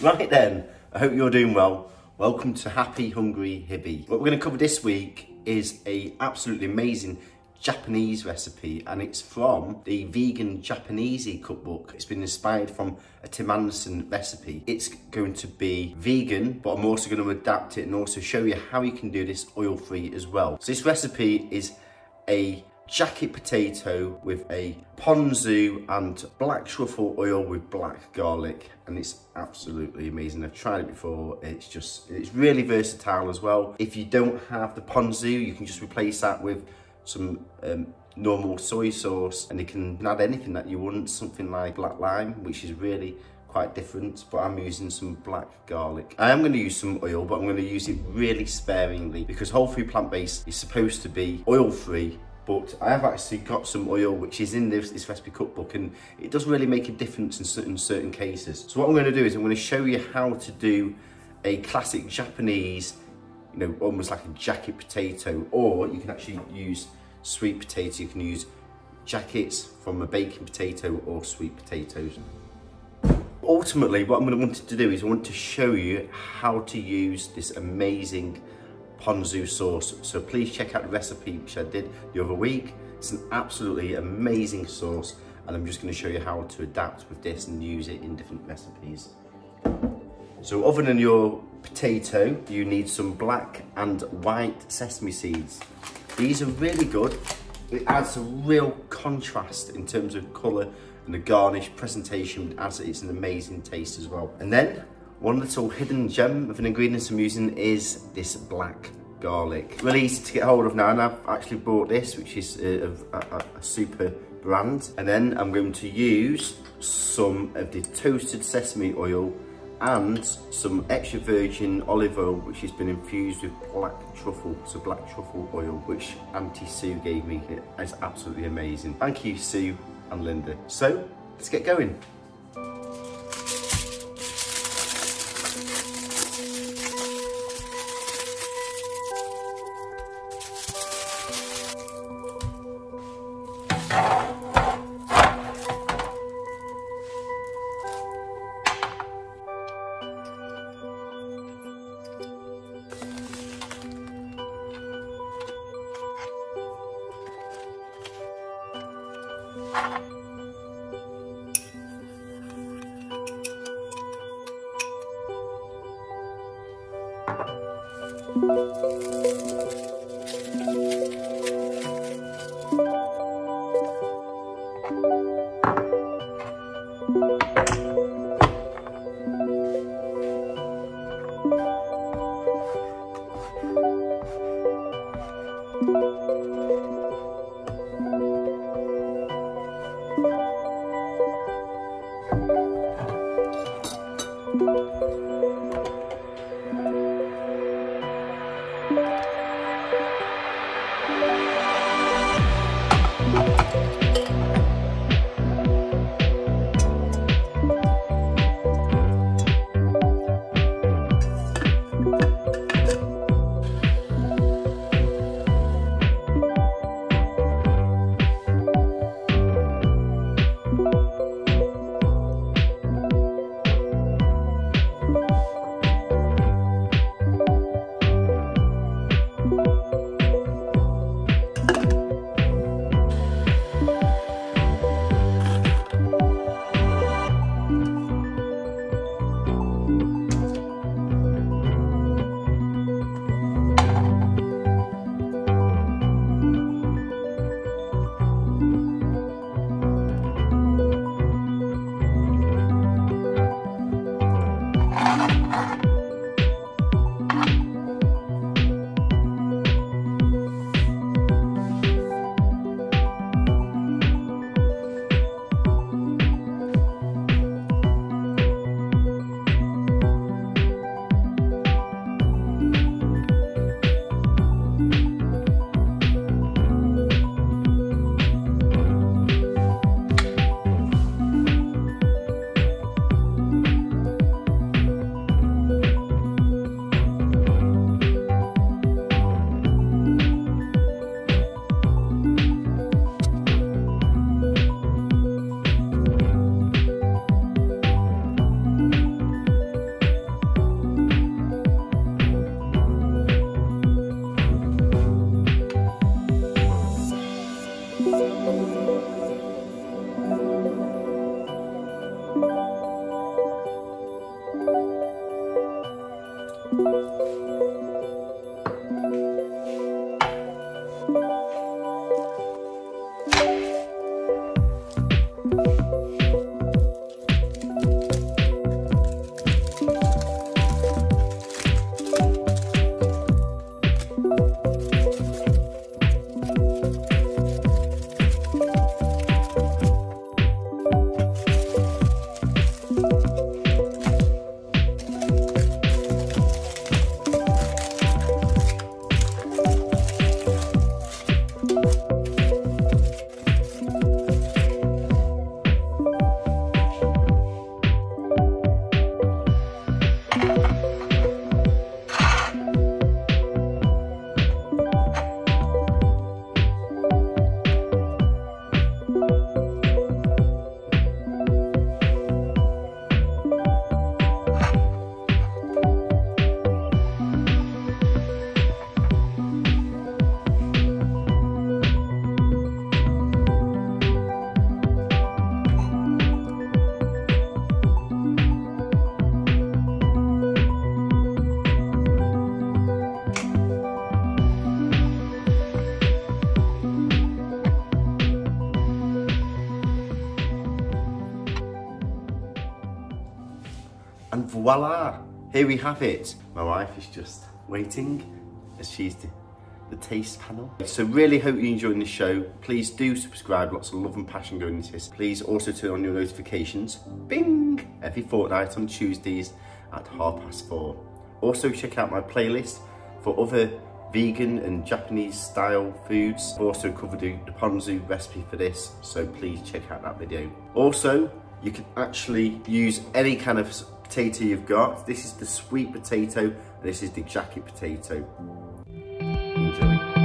Right then, I hope you're doing well. Welcome to Happy Hungry Hibby. What we're going to cover this week is a absolutely amazing Japanese recipe, and it's from the Vegan Japanesey cookbook. It's been inspired from a Tim Anderson recipe. It's going to be vegan, but I'm also going to adapt it and also show you how you can do this oil-free as well. So this recipe is a jacket potato with a ponzu and black truffle oil with black garlic, and it's absolutely amazing. I've tried it before. It's really versatile as well. If you don't have the ponzu, you can just replace that with some normal soy sauce, and you can add anything that you want, something like black lime, which is really quite different, but I'm using some black garlic. I am going to use some oil, but I'm going to use it really sparingly because whole food plant-based is supposed to be oil-free, but I have actually got some oil which is in this recipe cookbook, and it does really make a difference in certain cases. So what I'm going to do is I'm going to show you how to do a classic Japanese, you know, almost like a jacket potato, or you can actually use sweet potato. You can use jackets from a baking potato or sweet potatoes. Ultimately, what I'm going to want to do is I want to show you how to use this amazing ponzu sauce. So please check out the recipe which I did the other week. It's an absolutely amazing sauce, and I'm just going to show you how to adapt with this and use it in different recipes. So other than your potato, you need some black and white sesame seeds. These are really good. It adds a real contrast in terms of colour, and the garnish presentation adds it's an amazing taste as well. And then one little hidden gem of an ingredient I'm using is this black garlic. Really easy to get hold of now, and I've actually bought this, which is a super brand. And then I'm going to use some of the toasted sesame oil and some extra virgin olive oil, which has been infused with black truffle. So black truffle oil, which Auntie Sue gave me. It is absolutely amazing. Thank you, Sue and Linda. So let's get going. And voila, here we have it. My wife is just waiting as she's the taste panel. So really hope you're enjoying the show. Please do subscribe, lots of love and passion going into this. Please also turn on your notifications, bing, every fortnight on Tuesdays at 4:30. Also check out my playlist for other vegan and Japanese style foods. I've also covered the Ponzu recipe for this, so please check out that video. Also, you can actually use any kind of potato you've got. This is the sweet potato, and this is the jacket potato. Enjoy.